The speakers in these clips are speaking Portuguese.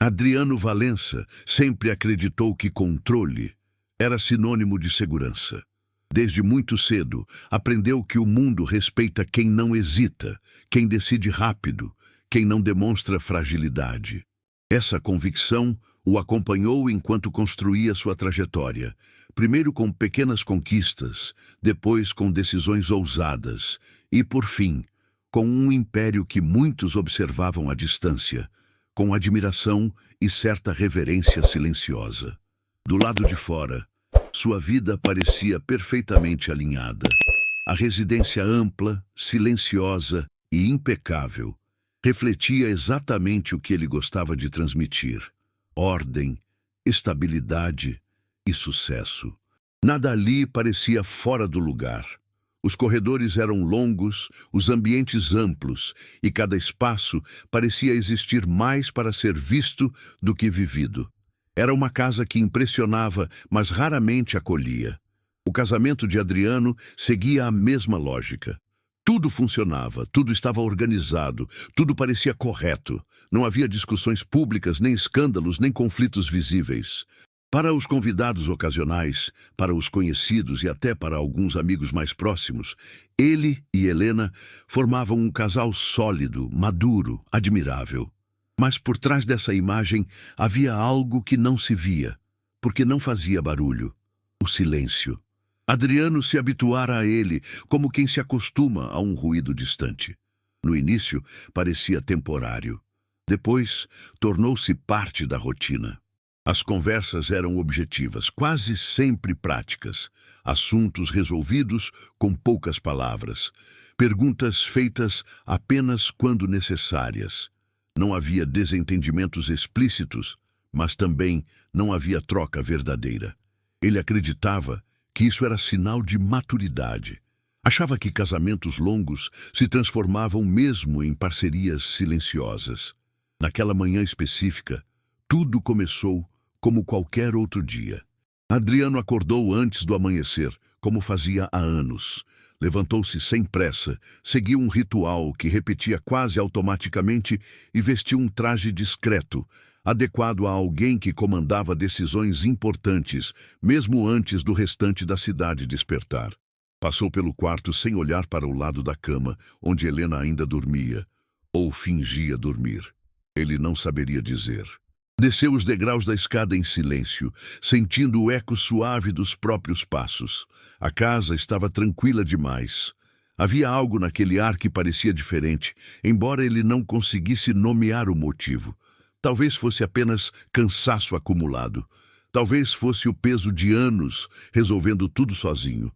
Adriano Valença sempre acreditou que controle era sinônimo de segurança. Desde muito cedo, aprendeu que o mundo respeita quem não hesita, quem decide rápido, quem não demonstra fragilidade. Essa convicção o acompanhou enquanto construía sua trajetória, primeiro com pequenas conquistas, depois com decisões ousadas e, por fim, com um império que muitos observavam à distância, com admiração e certa reverência silenciosa. Do lado de fora, sua vida parecia perfeitamente alinhada. A residência ampla, silenciosa e impecável refletia exatamente o que ele gostava de transmitir: ordem, estabilidade e sucesso. Nada ali parecia fora do lugar. Os corredores eram longos, os ambientes amplos, e cada espaço parecia existir mais para ser visto do que vivido. Era uma casa que impressionava, mas raramente acolhia. O casamento de Adriano seguia a mesma lógica. Tudo funcionava, tudo estava organizado, tudo parecia correto. Não havia discussões públicas, nem escândalos, nem conflitos visíveis. Para os convidados ocasionais, para os conhecidos e até para alguns amigos mais próximos, ele e Helena formavam um casal sólido, maduro, admirável. Mas por trás dessa imagem havia algo que não se via, porque não fazia barulho: o silêncio. Adriano se habituara a ele, como quem se acostuma a um ruído distante. No início, parecia temporário. Depois, tornou-se parte da rotina. As conversas eram objetivas, quase sempre práticas. Assuntos resolvidos com poucas palavras. Perguntas feitas apenas quando necessárias. Não havia desentendimentos explícitos, mas também não havia troca verdadeira. Ele acreditava que isso era sinal de maturidade. Achava que casamentos longos se transformavam mesmo em parcerias silenciosas. Naquela manhã específica, tudo começou como qualquer outro dia. Adriano acordou antes do amanhecer, como fazia há anos. Levantou-se sem pressa, seguiu um ritual que repetia quase automaticamente e vestiu um traje discreto, adequado a alguém que comandava decisões importantes, mesmo antes do restante da cidade despertar. Passou pelo quarto sem olhar para o lado da cama, onde Helena ainda dormia, ou fingia dormir. Ele não saberia dizer. Desceu os degraus da escada em silêncio, sentindo o eco suave dos próprios passos. A casa estava tranquila demais. Havia algo naquele ar que parecia diferente, embora ele não conseguisse nomear o motivo. Talvez fosse apenas cansaço acumulado. Talvez fosse o peso de anos resolvendo tudo sozinho.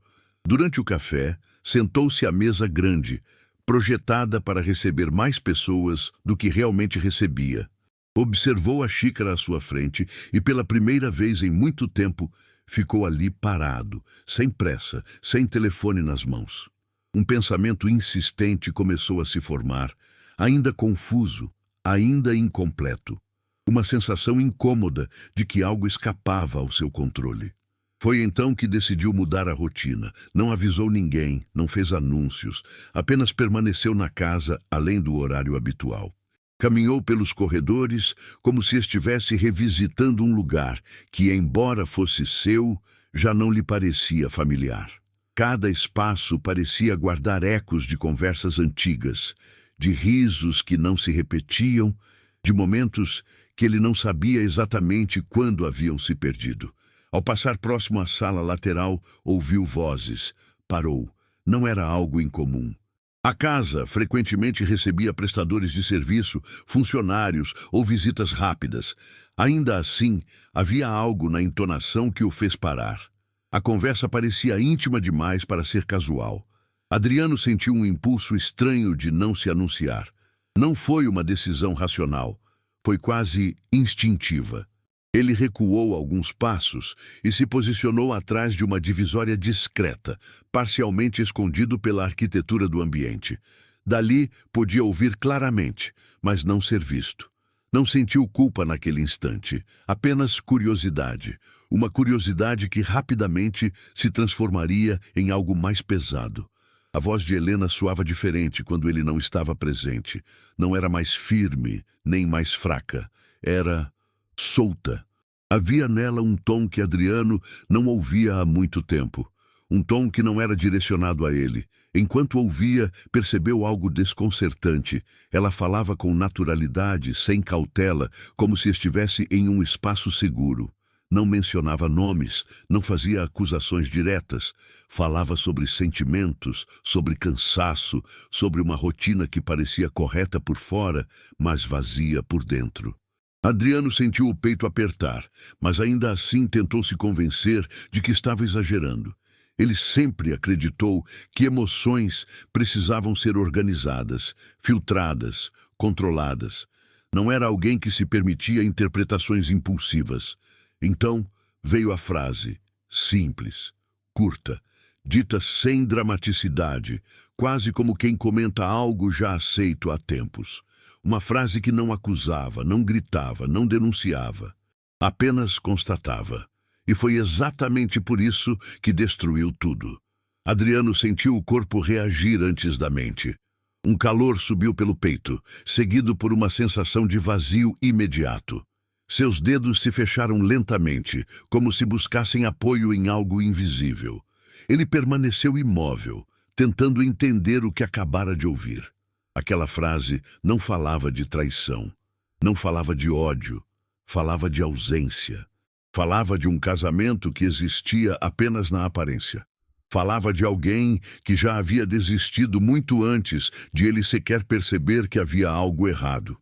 Durante o café, sentou-se à mesa grande, projetada para receber mais pessoas do que realmente recebia. Observou a xícara à sua frente e, pela primeira vez em muito tempo, ficou ali parado, sem pressa, sem telefone nas mãos. Um pensamento insistente começou a se formar, ainda confuso, ainda incompleto. Uma sensação incômoda de que algo escapava ao seu controle. Foi então que decidiu mudar a rotina. Não avisou ninguém, não fez anúncios, apenas permaneceu na casa além do horário habitual. Caminhou pelos corredores como se estivesse revisitando um lugar que, embora fosse seu, já não lhe parecia familiar. Cada espaço parecia guardar ecos de conversas antigas, de risos que não se repetiam, de momentos que ele não sabia exatamente quando haviam se perdido. Ao passar próximo à sala lateral, ouviu vozes. Parou. Não era algo incomum. A casa frequentemente recebia prestadores de serviço, funcionários ou visitas rápidas. Ainda assim, havia algo na entonação que o fez parar. A conversa parecia íntima demais para ser casual. Adriano sentiu um impulso estranho de não se anunciar. Não foi uma decisão racional, foi quase instintiva. Ele recuou alguns passos e se posicionou atrás de uma divisória discreta, parcialmente escondido pela arquitetura do ambiente. Dali podia ouvir claramente, mas não ser visto. Não sentiu culpa naquele instante, apenas curiosidade. Uma curiosidade que rapidamente se transformaria em algo mais pesado. A voz de Helena soava diferente quando ele não estava presente. Não era mais firme, nem mais fraca. Era solta. Havia nela um tom que Adriano não ouvia há muito tempo. Um tom que não era direcionado a ele. Enquanto ouvia, percebeu algo desconcertante. Ela falava com naturalidade, sem cautela, como se estivesse em um espaço seguro. Não mencionava nomes, não fazia acusações diretas. Falava sobre sentimentos, sobre cansaço, sobre uma rotina que parecia correta por fora, mas vazia por dentro. Adriano sentiu o peito apertar, mas ainda assim tentou se convencer de que estava exagerando. Ele sempre acreditou que emoções precisavam ser organizadas, filtradas, controladas. Não era alguém que se permitia interpretações impulsivas. Então veio a frase, simples, curta, dita sem dramaticidade, quase como quem comenta algo já aceito há tempos. Uma frase que não acusava, não gritava, não denunciava, apenas constatava. E foi exatamente por isso que destruiu tudo. Adriano sentiu o corpo reagir antes da mente. Um calor subiu pelo peito, seguido por uma sensação de vazio imediato. Seus dedos se fecharam lentamente, como se buscassem apoio em algo invisível. Ele permaneceu imóvel, tentando entender o que acabara de ouvir. Aquela frase não falava de traição, não falava de ódio, falava de ausência. Falava de um casamento que existia apenas na aparência. Falava de alguém que já havia desistido muito antes de ele sequer perceber que havia algo errado.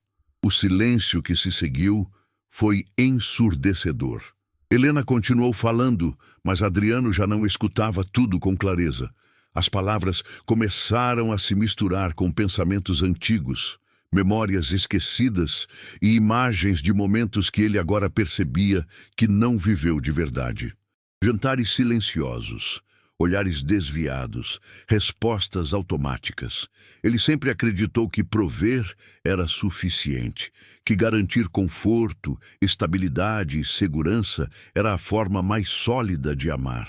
O silêncio que se seguiu foi ensurdecedor. Helena continuou falando, mas Adriano já não escutava tudo com clareza. As palavras começaram a se misturar com pensamentos antigos, memórias esquecidas e imagens de momentos que ele agora percebia que não viveu de verdade. Jantares silenciosos, olhares desviados, respostas automáticas. Ele sempre acreditou que prover era suficiente, que garantir conforto, estabilidade e segurança era a forma mais sólida de amar.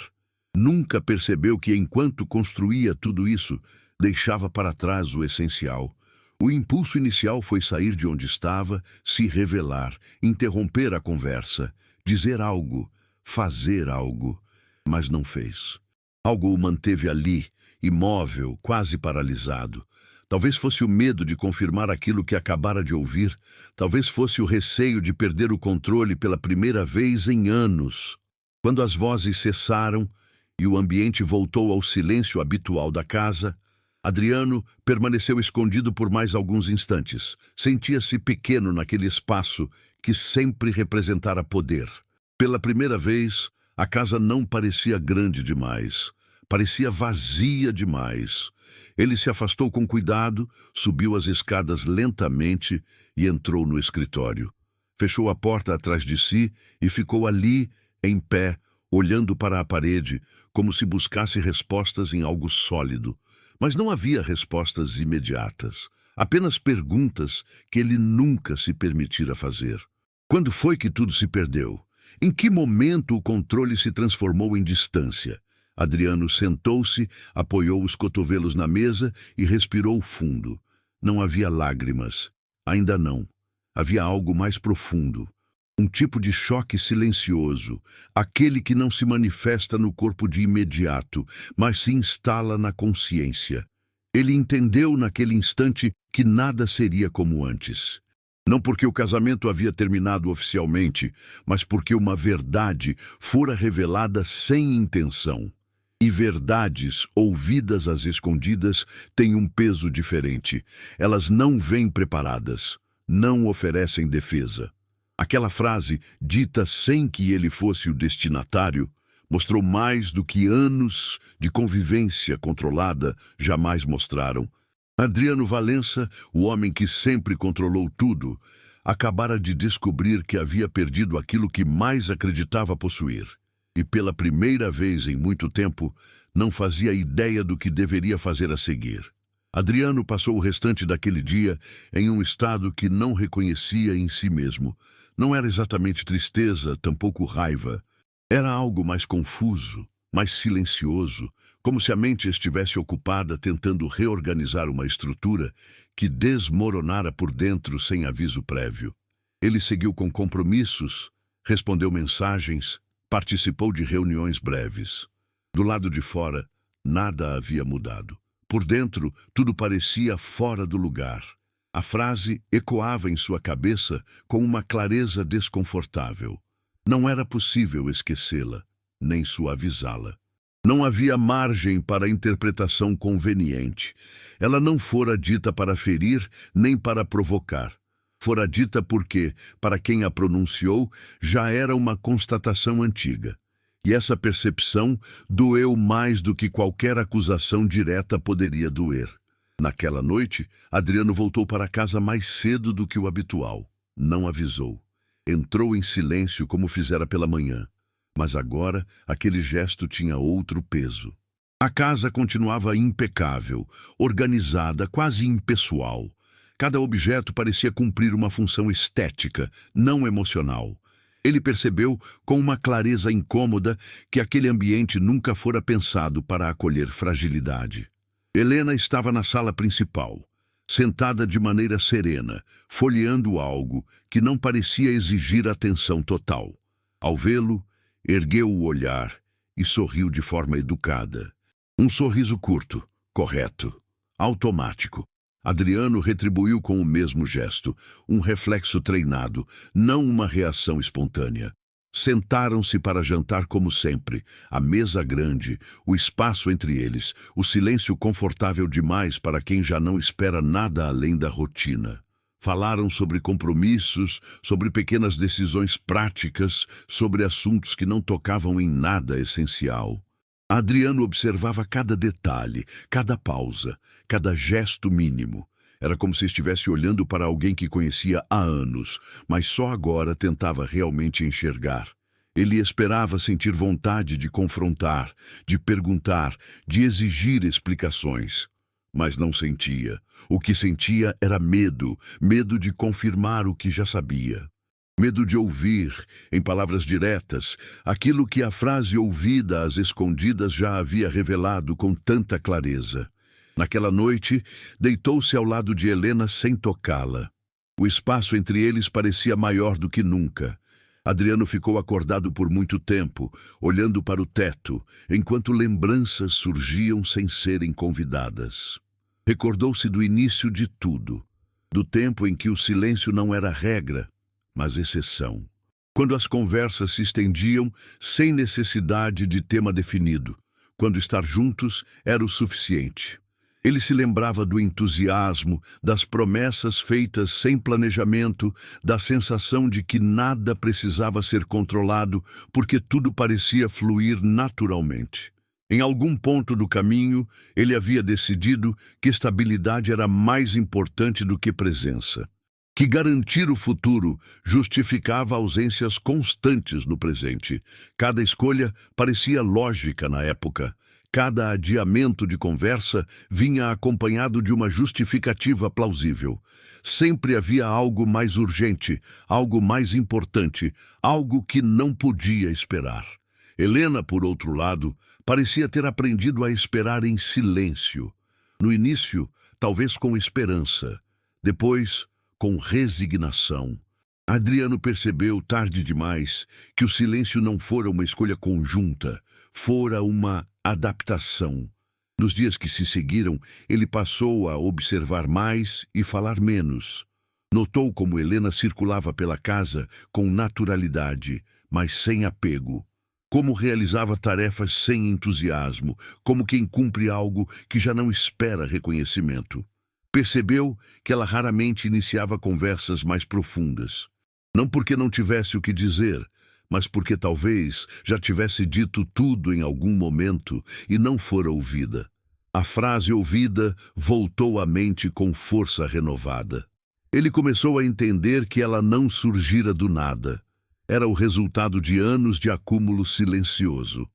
Nunca percebeu que, enquanto construía tudo isso, deixava para trás o essencial. O impulso inicial foi sair de onde estava, se revelar, interromper a conversa, dizer algo, fazer algo, mas não fez. Algo o manteve ali, imóvel, quase paralisado. Talvez fosse o medo de confirmar aquilo que acabara de ouvir, talvez fosse o receio de perder o controle pela primeira vez em anos. Quando as vozes cessaram e o ambiente voltou ao silêncio habitual da casa, Adriano permaneceu escondido por mais alguns instantes. Sentia-se pequeno naquele espaço que sempre representara poder. Pela primeira vez, a casa não parecia grande demais. Parecia vazia demais. Ele se afastou com cuidado, subiu as escadas lentamente e entrou no escritório. Fechou a porta atrás de si e ficou ali, em pé, olhando para a parede, como se buscasse respostas em algo sólido. Mas não havia respostas imediatas, apenas perguntas que ele nunca se permitira fazer. Quando foi que tudo se perdeu? Em que momento o controle se transformou em distância? Adriano sentou-se, apoiou os cotovelos na mesa e respirou fundo. Não havia lágrimas. Ainda não. Havia algo mais profundo. Um tipo de choque silencioso, aquele que não se manifesta no corpo de imediato, mas se instala na consciência. Ele entendeu naquele instante que nada seria como antes. Não porque o casamento havia terminado oficialmente, mas porque uma verdade fora revelada sem intenção. E verdades ouvidas às escondidas têm um peso diferente. Elas não vêm preparadas, não oferecem defesa. Aquela frase, dita sem que ele fosse o destinatário, mostrou mais do que anos de convivência controlada jamais mostraram. Adriano Valença, o homem que sempre controlou tudo, acabara de descobrir que havia perdido aquilo que mais acreditava possuir. E pela primeira vez em muito tempo, não fazia ideia do que deveria fazer a seguir. Adriano passou o restante daquele dia em um estado que não reconhecia em si mesmo. Não era exatamente tristeza, tampouco raiva. Era algo mais confuso, mais silencioso, como se a mente estivesse ocupada tentando reorganizar uma estrutura que desmoronara por dentro sem aviso prévio. Ele seguiu com compromissos, respondeu mensagens, participou de reuniões breves. Do lado de fora, nada havia mudado. Por dentro, tudo parecia fora do lugar. A frase ecoava em sua cabeça com uma clareza desconfortável. Não era possível esquecê-la, nem suavizá-la. Não havia margem para interpretação conveniente. Ela não fora dita para ferir, nem para provocar. Fora dita porque, para quem a pronunciou, já era uma constatação antiga. E essa percepção doeu mais do que qualquer acusação direta poderia doer. Naquela noite, Adriano voltou para casa mais cedo do que o habitual. Não avisou. Entrou em silêncio como fizera pela manhã. Mas agora, aquele gesto tinha outro peso. A casa continuava impecável, organizada, quase impessoal. Cada objeto parecia cumprir uma função estética, não emocional. Ele percebeu, com uma clareza incômoda, que aquele ambiente nunca fora pensado para acolher fragilidade. Helena estava na sala principal, sentada de maneira serena, folheando algo que não parecia exigir atenção total. Ao vê-lo, ergueu o olhar e sorriu de forma educada. Um sorriso curto, correto, automático. Adriano retribuiu com o mesmo gesto, um reflexo treinado, não uma reação espontânea. Sentaram-se para jantar como sempre, a mesa grande, o espaço entre eles, o silêncio confortável demais para quem já não espera nada além da rotina. Falaram sobre compromissos, sobre pequenas decisões práticas, sobre assuntos que não tocavam em nada essencial. Adriano observava cada detalhe, cada pausa, cada gesto mínimo. Era como se estivesse olhando para alguém que conhecia há anos, mas só agora tentava realmente enxergar. Ele esperava sentir vontade de confrontar, de perguntar, de exigir explicações. Mas não sentia. O que sentia era medo, medo de confirmar o que já sabia. Medo de ouvir, em palavras diretas, aquilo que a frase ouvida às escondidas já havia revelado com tanta clareza. Naquela noite, deitou-se ao lado de Helena sem tocá-la. O espaço entre eles parecia maior do que nunca. Adriano ficou acordado por muito tempo, olhando para o teto, enquanto lembranças surgiam sem serem convidadas. Recordou-se do início de tudo, do tempo em que o silêncio não era regra, mas exceção. Quando as conversas se estendiam sem necessidade de tema definido, quando estar juntos era o suficiente. Ele se lembrava do entusiasmo, das promessas feitas sem planejamento, da sensação de que nada precisava ser controlado porque tudo parecia fluir naturalmente. Em algum ponto do caminho, ele havia decidido que estabilidade era mais importante do que presença. Que garantir o futuro justificava ausências constantes no presente. Cada escolha parecia lógica na época. Cada adiamento de conversa vinha acompanhado de uma justificativa plausível. Sempre havia algo mais urgente, algo mais importante, algo que não podia esperar. Helena, por outro lado, parecia ter aprendido a esperar em silêncio. No início, talvez com esperança. Depois, com resignação. Adriano percebeu, tarde demais, que o silêncio não fora uma escolha conjunta, fora uma adaptação. Nos dias que se seguiram, ele passou a observar mais e falar menos. Notou como Helena circulava pela casa com naturalidade, mas sem apego. Como realizava tarefas sem entusiasmo, como quem cumpre algo que já não espera reconhecimento. Percebeu que ela raramente iniciava conversas mais profundas. Não porque não tivesse o que dizer, mas porque talvez já tivesse dito tudo em algum momento e não fora ouvida. A frase ouvida voltou à mente com força renovada. Ele começou a entender que ela não surgira do nada. Era o resultado de anos de acúmulo silencioso.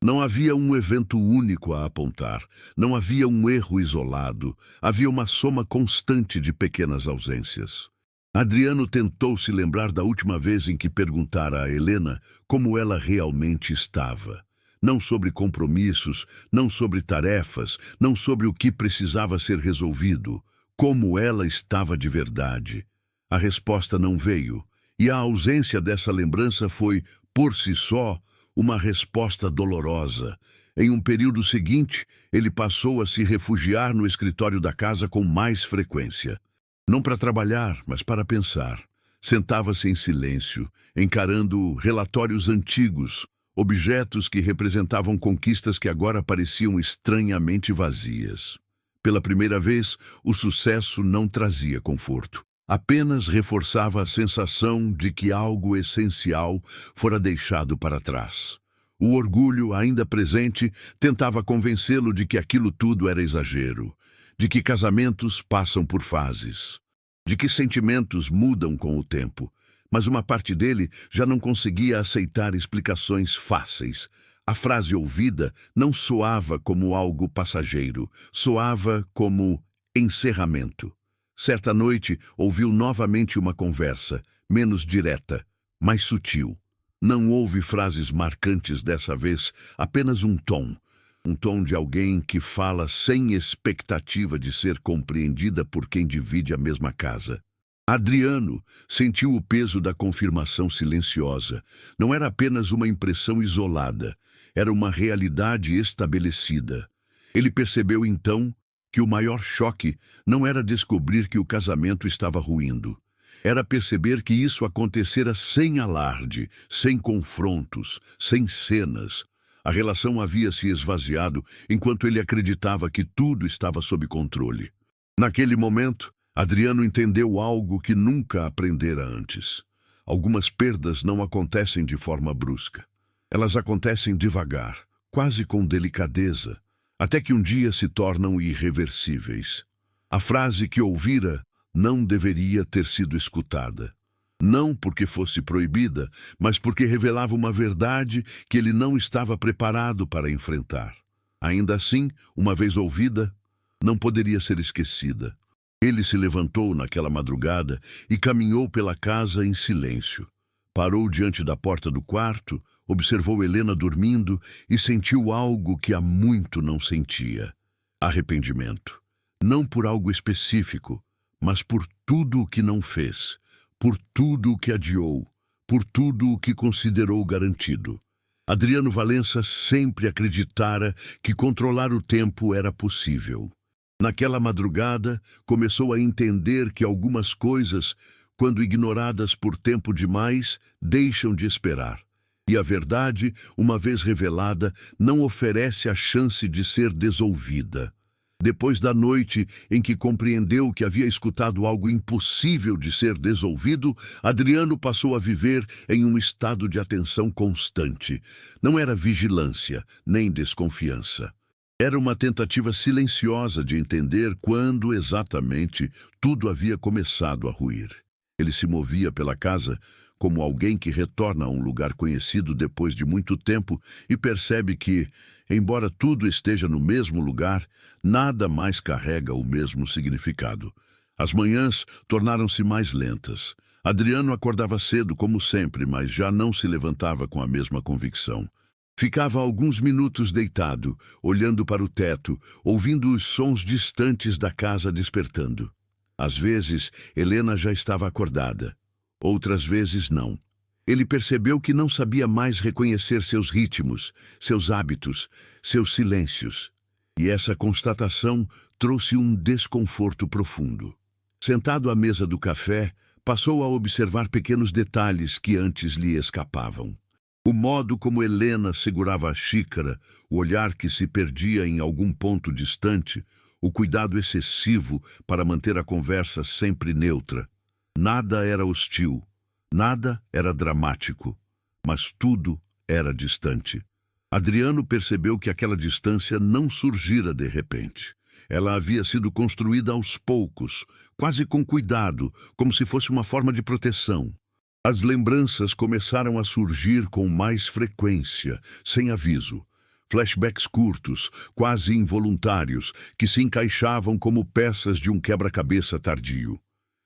Não havia um evento único a apontar, não havia um erro isolado, havia uma soma constante de pequenas ausências. Adriano tentou se lembrar da última vez em que perguntara a Helena como ela realmente estava. Não sobre compromissos, não sobre tarefas, não sobre o que precisava ser resolvido. Como ela estava de verdade. A resposta não veio. E a ausência dessa lembrança foi, por si só, uma resposta dolorosa. Em um período seguinte, ele passou a se refugiar no escritório da casa com mais frequência. Não para trabalhar, mas para pensar. Sentava-se em silêncio, encarando relatórios antigos, objetos que representavam conquistas que agora pareciam estranhamente vazias. Pela primeira vez, o sucesso não trazia conforto. Apenas reforçava a sensação de que algo essencial fora deixado para trás. O orgulho, ainda presente, tentava convencê-lo de que aquilo tudo era exagero, de que casamentos passam por fases, de que sentimentos mudam com o tempo. Mas uma parte dele já não conseguia aceitar explicações fáceis. A frase ouvida não soava como algo passageiro, soava como encerramento. Certa noite, ouviu novamente uma conversa, menos direta, mais sutil. Não houve frases marcantes dessa vez, apenas um tom de alguém que fala sem expectativa de ser compreendida por quem divide a mesma casa. Adriano sentiu o peso da confirmação silenciosa. Não era apenas uma impressão isolada, era uma realidade estabelecida. Ele percebeu então que o maior choque não era descobrir que o casamento estava ruindo. Era perceber que isso acontecera sem alarde, sem confrontos, sem cenas. A relação havia se esvaziado enquanto ele acreditava que tudo estava sob controle. Naquele momento, Adriano entendeu algo que nunca aprendera antes. Algumas perdas não acontecem de forma brusca. Elas acontecem devagar, quase com delicadeza, até que um dia se tornam irreversíveis. A frase que ouvira não deveria ter sido escutada. Não porque fosse proibida, mas porque revelava uma verdade que ele não estava preparado para enfrentar. Ainda assim, uma vez ouvida, não poderia ser esquecida. Ele se levantou naquela madrugada e caminhou pela casa em silêncio. Parou diante da porta do quarto, observou Helena dormindo e sentiu algo que há muito não sentia: arrependimento. Não por algo específico, mas por tudo o que não fez, por tudo o que adiou, por tudo o que considerou garantido. Adriano Valença sempre acreditara que controlar o tempo era possível. Naquela madrugada, começou a entender que algumas coisas, quando ignoradas por tempo demais, deixam de esperar. E a verdade, uma vez revelada, não oferece a chance de ser desolvida. Depois da noite em que compreendeu que havia escutado algo impossível de ser desolvido, Adriano passou a viver em um estado de atenção constante. Não era vigilância, nem desconfiança. Era uma tentativa silenciosa de entender quando exatamente tudo havia começado a ruir. Ele se movia pela casa como alguém que retorna a um lugar conhecido depois de muito tempo e percebe que, embora tudo esteja no mesmo lugar, nada mais carrega o mesmo significado. As manhãs tornaram-se mais lentas. Adriano acordava cedo, como sempre, mas já não se levantava com a mesma convicção. Ficava alguns minutos deitado, olhando para o teto, ouvindo os sons distantes da casa despertando. Às vezes, Helena já estava acordada. Outras vezes, não. Ele percebeu que não sabia mais reconhecer seus ritmos, seus hábitos, seus silêncios. E essa constatação trouxe um desconforto profundo. Sentado à mesa do café, passou a observar pequenos detalhes que antes lhe escapavam. O modo como Helena segurava a xícara, o olhar que se perdia em algum ponto distante, o cuidado excessivo para manter a conversa sempre neutra. Nada era hostil, nada era dramático, mas tudo era distante. Adriano percebeu que aquela distância não surgira de repente. Ela havia sido construída aos poucos, quase com cuidado, como se fosse uma forma de proteção. As lembranças começaram a surgir com mais frequência, sem aviso. Flashbacks curtos, quase involuntários, que se encaixavam como peças de um quebra-cabeça tardio.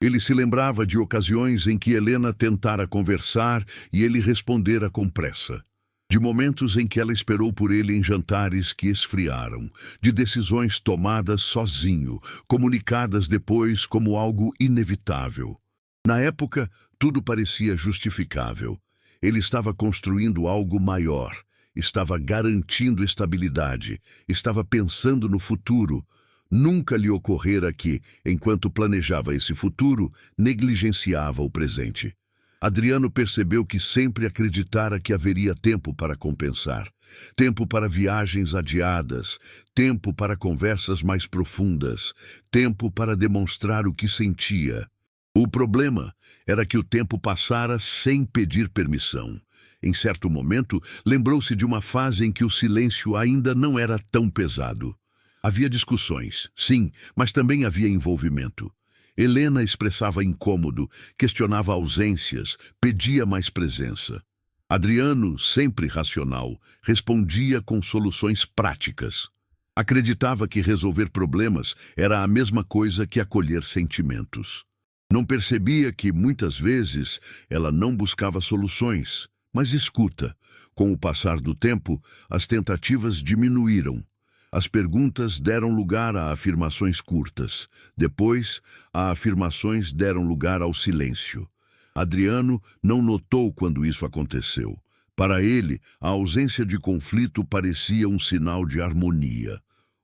Ele se lembrava de ocasiões em que Helena tentara conversar e ele respondera com pressa. De momentos em que ela esperou por ele em jantares que esfriaram, de decisões tomadas sozinho, comunicadas depois como algo inevitável. Na época, Tudo parecia justificável. Ele estava construindo algo maior, estava garantindo estabilidade, estava pensando no futuro. Nunca lhe ocorrera que, enquanto planejava esse futuro, negligenciava o presente. Adriano percebeu que sempre acreditara que haveria tempo para compensar, tempo para viagens adiadas, tempo para conversas mais profundas, tempo para demonstrar o que sentia. O problema era que o tempo passara sem pedir permissão. Em certo momento, lembrou-se de uma fase em que o silêncio ainda não era tão pesado. Havia discussões, sim, mas também havia envolvimento. Helena expressava incômodo, questionava ausências, pedia mais presença. Adriano, sempre racional, respondia com soluções práticas. Acreditava que resolver problemas era a mesma coisa que acolher sentimentos. Não percebia que, muitas vezes, ela não buscava soluções, mas escuta. Com o passar do tempo, as tentativas diminuíram. As perguntas deram lugar a afirmações curtas. Depois, as afirmações deram lugar ao silêncio. Adriano não notou quando isso aconteceu. Para ele, a ausência de conflito parecia um sinal de harmonia.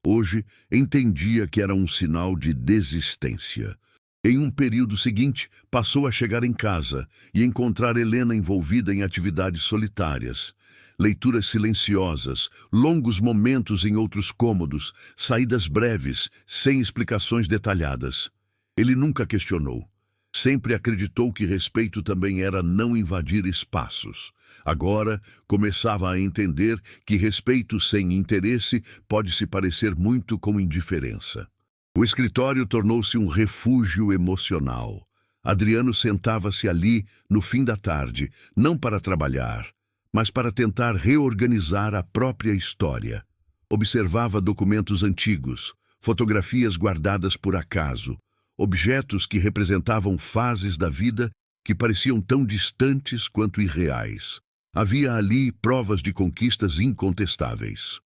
Hoje, entendia que era um sinal de desistência. Em um período seguinte, passou a chegar em casa e encontrar Helena envolvida em atividades solitárias. Leituras silenciosas, longos momentos em outros cômodos, saídas breves, sem explicações detalhadas. Ele nunca questionou. Sempre acreditou que respeito também era não invadir espaços. Agora, começava a entender que respeito sem interesse pode se parecer muito com indiferença. O escritório tornou-se um refúgio emocional. Adriano sentava-se ali no fim da tarde, não para trabalhar, mas para tentar reorganizar a própria história. Observava documentos antigos, fotografias guardadas por acaso, objetos que representavam fases da vida que pareciam tão distantes quanto irreais. Havia ali provas de conquistas incontestáveis.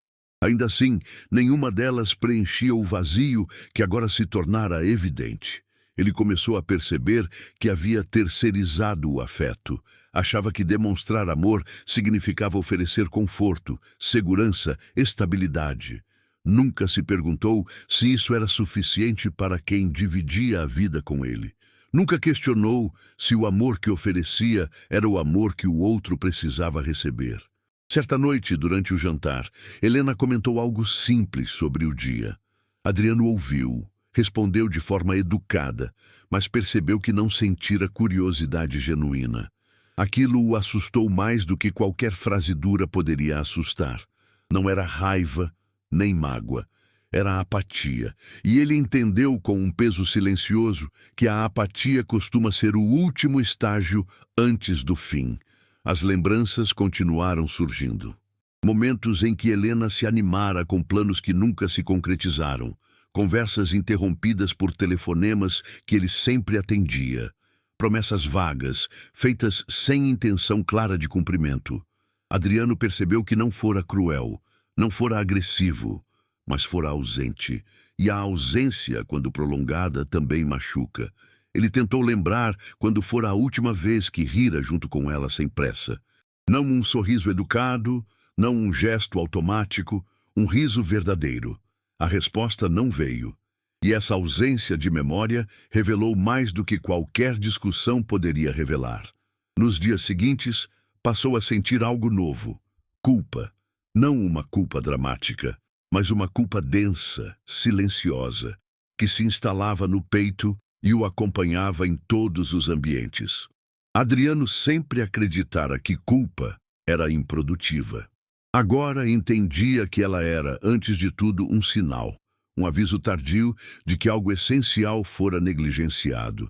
Ainda assim, nenhuma delas preenchia o vazio que agora se tornara evidente. Ele começou a perceber que havia terceirizado o afeto. Achava que demonstrar amor significava oferecer conforto, segurança, estabilidade. Nunca se perguntou se isso era suficiente para quem dividia a vida com ele. Nunca questionou se o amor que oferecia era o amor que o outro precisava receber. Certa noite, durante o jantar, Helena comentou algo simples sobre o dia. Adriano ouviu, respondeu de forma educada, mas percebeu que não sentira curiosidade genuína. Aquilo o assustou mais do que qualquer frase dura poderia assustar. Não era raiva, nem mágoa. Era apatia, e ele entendeu com um peso silencioso que a apatia costuma ser o último estágio antes do fim. As lembranças continuaram surgindo. Momentos em que Helena se animara com planos que nunca se concretizaram, conversas interrompidas por telefonemas que ele sempre atendia, promessas vagas, feitas sem intenção clara de cumprimento. Adriano percebeu que não fora cruel, não fora agressivo, mas fora ausente, e a ausência, quando prolongada, também machuca. Ele tentou lembrar quando fora a última vez que rira junto com ela sem pressa. Não um sorriso educado, não um gesto automático, um riso verdadeiro. A resposta não veio. E essa ausência de memória revelou mais do que qualquer discussão poderia revelar. Nos dias seguintes, passou a sentir algo novo. Culpa. Não uma culpa dramática, mas uma culpa densa, silenciosa, que se instalava no peito e o acompanhava em todos os ambientes. Adriano sempre acreditara que culpa era improdutiva. Agora entendia que ela era, antes de tudo, um sinal, um aviso tardio de que algo essencial fora negligenciado.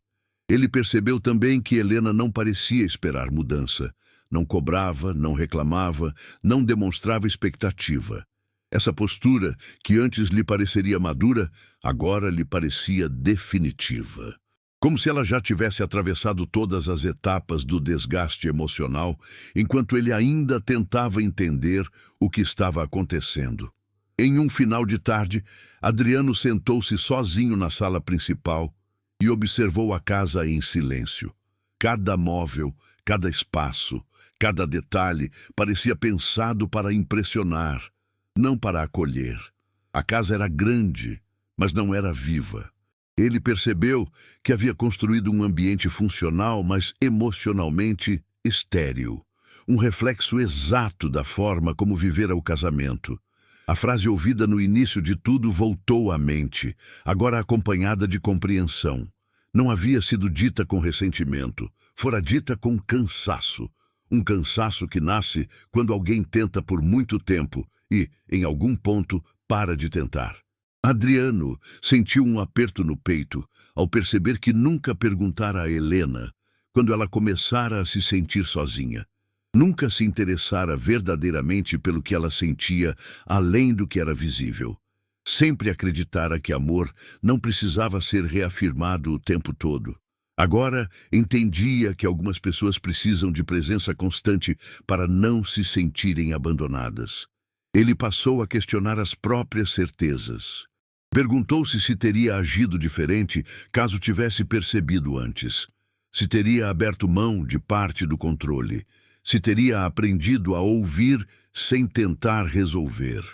Ele percebeu também que Helena não parecia esperar mudança. Não cobrava, não reclamava, não demonstrava expectativa. Essa postura, que antes lhe pareceria madura, agora lhe parecia definitiva. Como se ela já tivesse atravessado todas as etapas do desgaste emocional, enquanto ele ainda tentava entender o que estava acontecendo. Em um final de tarde, Adriano sentou-se sozinho na sala principal e observou a casa em silêncio. Cada móvel, cada espaço, cada detalhe parecia pensado para impressionar, não para acolher. A casa era grande, mas não era viva. Ele percebeu que havia construído um ambiente funcional, mas emocionalmente estéril. Um reflexo exato da forma como vivera o casamento. A frase ouvida no início de tudo voltou à mente, agora acompanhada de compreensão. Não havia sido dita com ressentimento, fora dita com cansaço. Um cansaço que nasce quando alguém tenta por muito tempo e, em algum ponto, para de tentar. Adriano sentiu um aperto no peito ao perceber que nunca perguntara a Helena quando ela começara a se sentir sozinha. Nunca se interessara verdadeiramente pelo que ela sentia além do que era visível. Sempre acreditara que amor não precisava ser reafirmado o tempo todo. Agora entendia que algumas pessoas precisam de presença constante para não se sentirem abandonadas. Ele passou a questionar as próprias certezas. Perguntou-se se teria agido diferente caso tivesse percebido antes. Se teria aberto mão de parte do controle. Se teria aprendido a ouvir sem tentar resolver.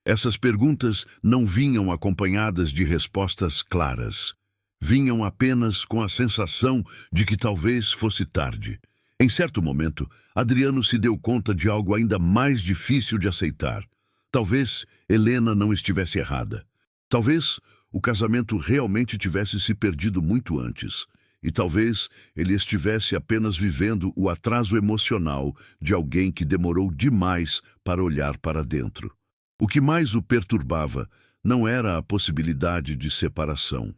Essas perguntas não vinham acompanhadas de respostas claras. Vinham apenas com a sensação de que talvez fosse tarde. Em certo momento, Adriano se deu conta de algo ainda mais difícil de aceitar. Talvez Helena não estivesse errada. Talvez o casamento realmente tivesse se perdido muito antes. E talvez ele estivesse apenas vivendo o atraso emocional de alguém que demorou demais para olhar para dentro. O que mais o perturbava não era a possibilidade de separação.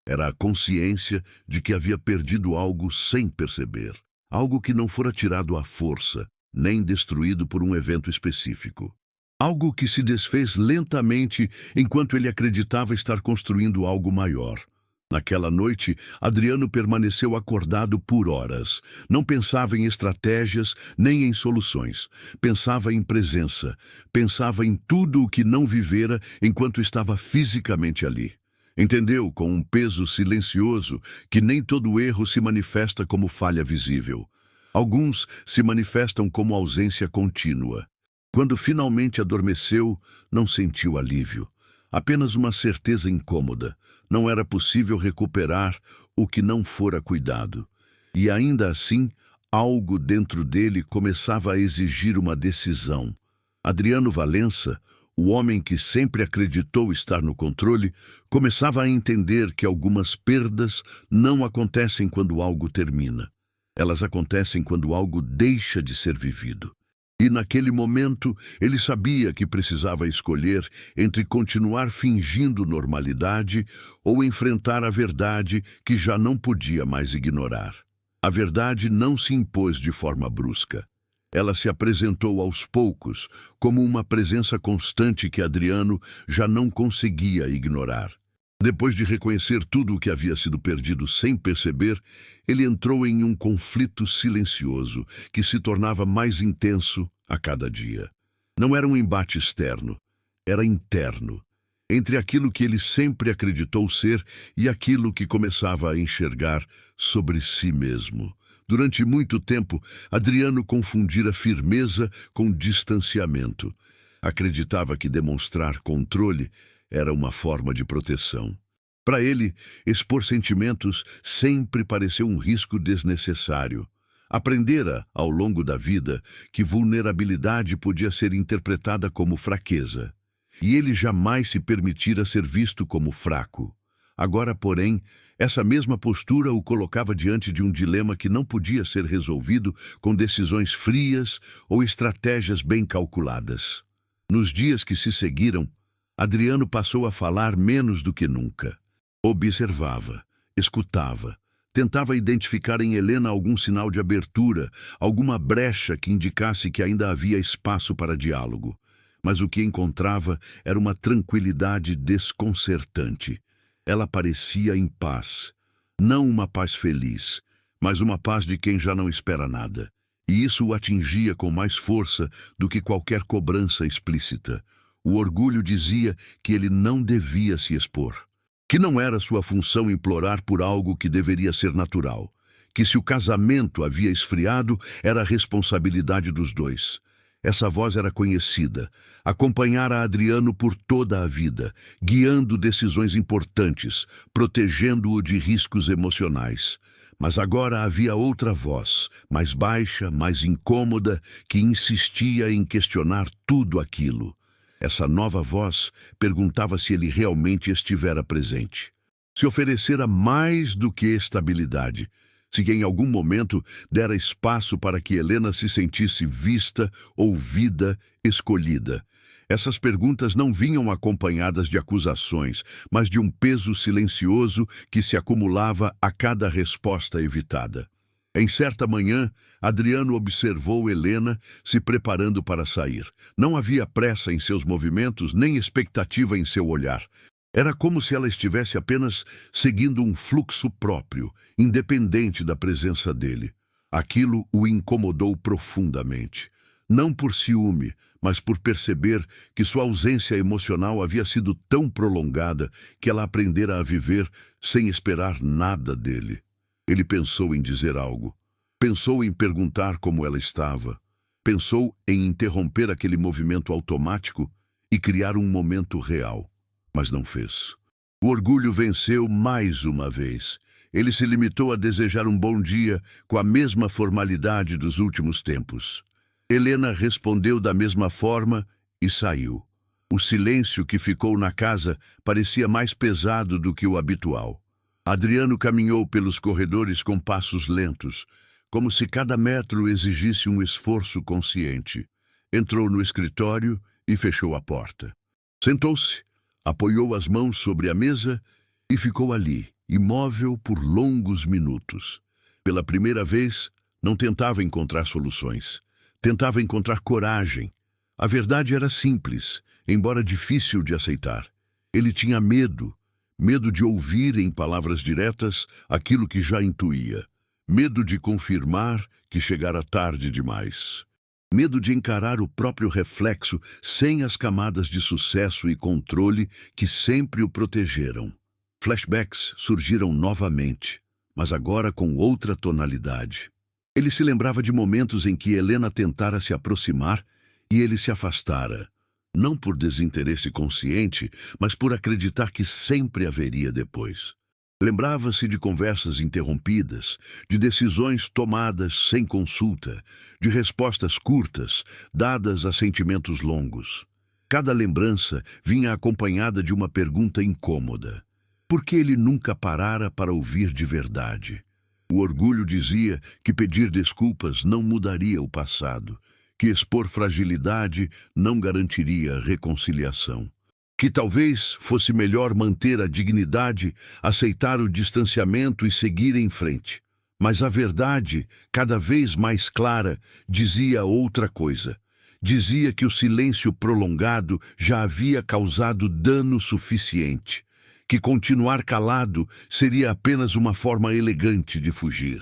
Era a consciência de que havia perdido algo sem perceber. Algo que não fora tirado à força, nem destruído por um evento específico. Algo que se desfez lentamente enquanto ele acreditava estar construindo algo maior. Naquela noite, Adriano permaneceu acordado por horas. Não pensava em estratégias nem em soluções. Pensava em presença. Pensava em tudo o que não vivera enquanto estava fisicamente ali. Entendeu com um peso silencioso que nem todo erro se manifesta como falha visível. Alguns se manifestam como ausência contínua. Quando finalmente adormeceu, não sentiu alívio. Apenas uma certeza incômoda. Não era possível recuperar o que não fora cuidado. E ainda assim, algo dentro dele começava a exigir uma decisão. Adriano Valença, o homem que sempre acreditou estar no controle, começava a entender que algumas perdas não acontecem quando algo termina. Elas acontecem quando algo deixa de ser vivido. E naquele momento, ele sabia que precisava escolher entre continuar fingindo normalidade ou enfrentar a verdade que já não podia mais ignorar. A verdade não se impôs de forma brusca. Ela se apresentou aos poucos, como uma presença constante que Adriano já não conseguia ignorar. Depois de reconhecer tudo o que havia sido perdido sem perceber, ele entrou em um conflito silencioso que se tornava mais intenso a cada dia. Não era um embate externo, era interno, entre aquilo que ele sempre acreditou ser e aquilo que começava a enxergar sobre si mesmo. Durante muito tempo, Adriano confundira firmeza com distanciamento. Acreditava que demonstrar controle era uma forma de proteção. Para ele, expor sentimentos sempre pareceu um risco desnecessário. Aprendera, ao longo da vida, que vulnerabilidade podia ser interpretada como fraqueza. E ele jamais se permitira ser visto como fraco. Agora, porém, essa mesma postura o colocava diante de um dilema que não podia ser resolvido com decisões frias ou estratégias bem calculadas. Nos dias que se seguiram, Adriano passou a falar menos do que nunca. Observava, escutava, tentava identificar em Helena algum sinal de abertura, alguma brecha que indicasse que ainda havia espaço para diálogo. Mas o que encontrava era uma tranquilidade desconcertante. Ela parecia em paz. Não uma paz feliz, mas uma paz de quem já não espera nada. E isso o atingia com mais força do que qualquer cobrança explícita. O orgulho dizia que ele não devia se expor. Que não era sua função implorar por algo que deveria ser natural. que se o casamento havia esfriado, era a responsabilidade dos dois. Essa voz era conhecida, acompanhara Adriano por toda a vida, guiando decisões importantes, protegendo-o de riscos emocionais. Mas agora havia outra voz, mais baixa, mais incômoda, que insistia em questionar tudo aquilo. Essa nova voz perguntava se ele realmente estivera presente. Se oferecera mais do que estabilidade, se em algum momento dera espaço para que Helena se sentisse vista, ouvida, escolhida. Essas perguntas não vinham acompanhadas de acusações, mas de um peso silencioso que se acumulava a cada resposta evitada. Em certa manhã, Adriano observou Helena se preparando para sair. Não havia pressa em seus movimentos, nem expectativa em seu olhar. Era como se ela estivesse apenas seguindo um fluxo próprio, independente da presença dele. Aquilo o incomodou profundamente. Não por ciúme, mas por perceber que sua ausência emocional havia sido tão prolongada que ela aprendera a viver sem esperar nada dele. Ele pensou em dizer algo. Pensou em perguntar como ela estava. Pensou em interromper aquele movimento automático e criar um momento real. Mas não fez. O orgulho venceu mais uma vez. Ele se limitou a desejar um bom dia com a mesma formalidade dos últimos tempos. Helena respondeu da mesma forma e saiu. O silêncio que ficou na casa parecia mais pesado do que o habitual. Adriano caminhou pelos corredores com passos lentos, como se cada metro exigisse um esforço consciente. Entrou no escritório e fechou a porta. Sentou-se, apoiou as mãos sobre a mesa e ficou ali, imóvel por longos minutos. Pela primeira vez, não tentava encontrar soluções. Tentava encontrar coragem. A verdade era simples, embora difícil de aceitar. Ele tinha medo. Medo de ouvir em palavras diretas aquilo que já intuía. Medo de confirmar que chegara tarde demais. Medo de encarar o próprio reflexo sem as camadas de sucesso e controle que sempre o protegeram. Flashbacks surgiram novamente, mas agora com outra tonalidade. Ele se lembrava de momentos em que Helena tentara se aproximar e ele se afastara. Não por desinteresse consciente, mas por acreditar que sempre haveria depois. Lembrava-se de conversas interrompidas, de decisões tomadas sem consulta, de respostas curtas, dadas a sentimentos longos. Cada lembrança vinha acompanhada de uma pergunta incômoda. Por que ele nunca parara para ouvir de verdade? O orgulho dizia que pedir desculpas não mudaria o passado, que expor fragilidade não garantiria reconciliação. Que talvez fosse melhor manter a dignidade, aceitar o distanciamento e seguir em frente. Mas a verdade, cada vez mais clara, dizia outra coisa. Dizia que o silêncio prolongado já havia causado dano suficiente, que continuar calado seria apenas uma forma elegante de fugir.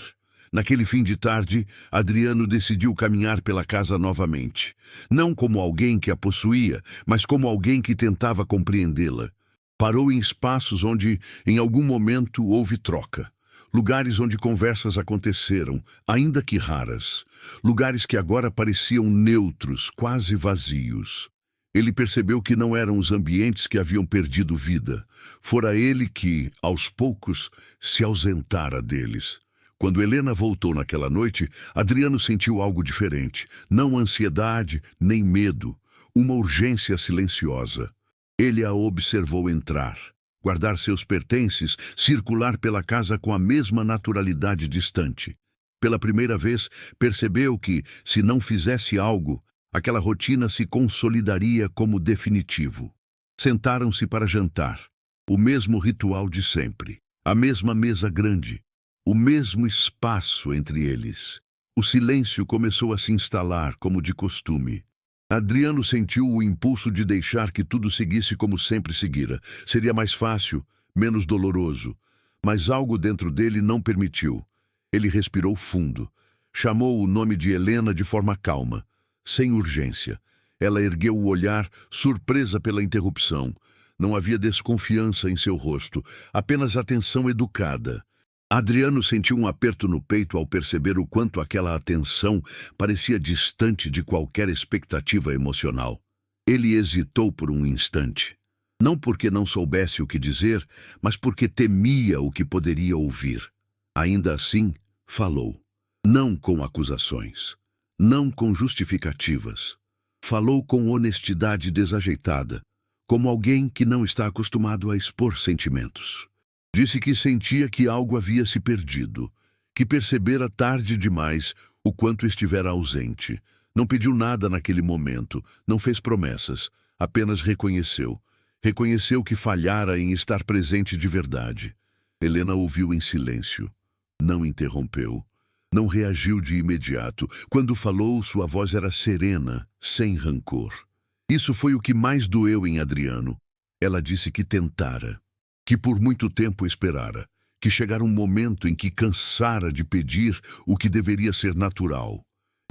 Naquele fim de tarde, Adriano decidiu caminhar pela casa novamente. Não como alguém que a possuía, mas como alguém que tentava compreendê-la. Parou em espaços onde, em algum momento, houve troca. Lugares onde conversas aconteceram, ainda que raras. Lugares que agora pareciam neutros, quase vazios. Ele percebeu que não eram os ambientes que haviam perdido vida. Fora ele que, aos poucos, se ausentara deles. Quando Helena voltou naquela noite, Adriano sentiu algo diferente. Não ansiedade, nem medo. Uma urgência silenciosa. Ele a observou entrar, guardar seus pertences, circular pela casa com a mesma naturalidade distante. Pela primeira vez, percebeu que, se não fizesse algo, aquela rotina se consolidaria como definitivo. Sentaram-se para jantar. O mesmo ritual de sempre. A mesma mesa grande. O mesmo espaço entre eles. O silêncio começou a se instalar como de costume. Adriano sentiu o impulso de deixar que tudo seguisse como sempre seguira. Seria mais fácil, menos doloroso. Mas algo dentro dele não permitiu. Ele respirou fundo. Chamou o nome de Helena de forma calma, sem urgência. Ela ergueu o olhar, surpresa pela interrupção. Não havia desconfiança em seu rosto, apenas atenção educada. Adriano sentiu um aperto no peito ao perceber o quanto aquela atenção parecia distante de qualquer expectativa emocional. Ele hesitou por um instante. Não porque não soubesse o que dizer, mas porque temia o que poderia ouvir. Ainda assim, falou. Não com acusações. Não com justificativas. Falou com honestidade desajeitada, como alguém que não está acostumado a expor sentimentos. Disse que sentia que algo havia se perdido, que percebera tarde demais o quanto estivera ausente. Não pediu nada naquele momento, não fez promessas, apenas reconheceu. Reconheceu que falhara em estar presente de verdade. Helena ouviu em silêncio. Não interrompeu. Não reagiu de imediato. Quando falou, sua voz era serena, sem rancor. Isso foi o que mais doeu em Adriano. Ela disse que tentara, que por muito tempo esperara, que chegara um momento em que cansara de pedir o que deveria ser natural.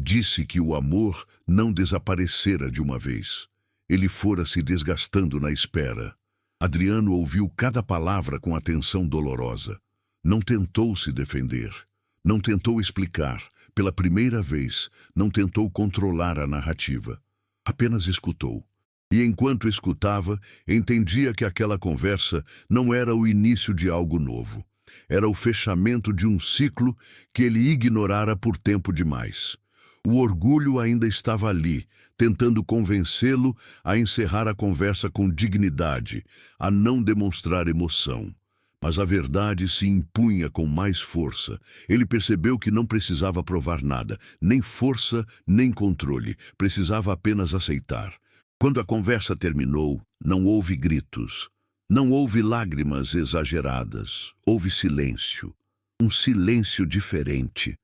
Disse que o amor não desaparecera de uma vez. Ele fora se desgastando na espera. Adriano ouviu cada palavra com atenção dolorosa. Não tentou se defender. Não tentou explicar. Pela primeira vez, não tentou controlar a narrativa. Apenas escutou. E enquanto escutava, entendia que aquela conversa não era o início de algo novo. Era o fechamento de um ciclo que ele ignorara por tempo demais. O orgulho ainda estava ali, tentando convencê-lo a encerrar a conversa com dignidade, a não demonstrar emoção. Mas a verdade se impunha com mais força. Ele percebeu que não precisava provar nada, nem força, nem controle. Precisava apenas aceitar. Quando a conversa terminou, não houve gritos. Não houve lágrimas exageradas. Houve silêncio. Um silêncio diferente.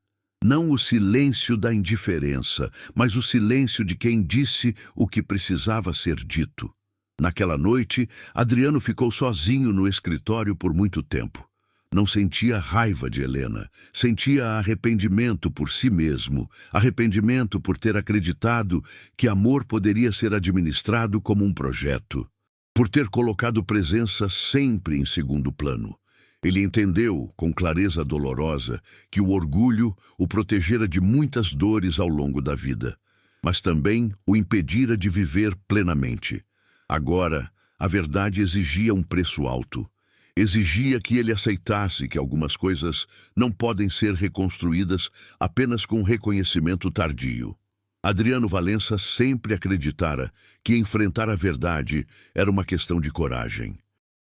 Não o silêncio da indiferença, mas o silêncio de quem disse o que precisava ser dito. Naquela noite, Adriano ficou sozinho no escritório por muito tempo. Não sentia raiva de Helena, sentia arrependimento por si mesmo, arrependimento por ter acreditado que amor poderia ser administrado como um projeto, por ter colocado presença sempre em segundo plano. Ele entendeu, com clareza dolorosa, que o orgulho o protegera de muitas dores ao longo da vida, mas também o impedira de viver plenamente. Agora, a verdade exigia um preço alto. Exigia que ele aceitasse que algumas coisas não podem ser reconstruídas apenas com reconhecimento tardio. Adriano Valença sempre acreditara que enfrentar a verdade era uma questão de coragem.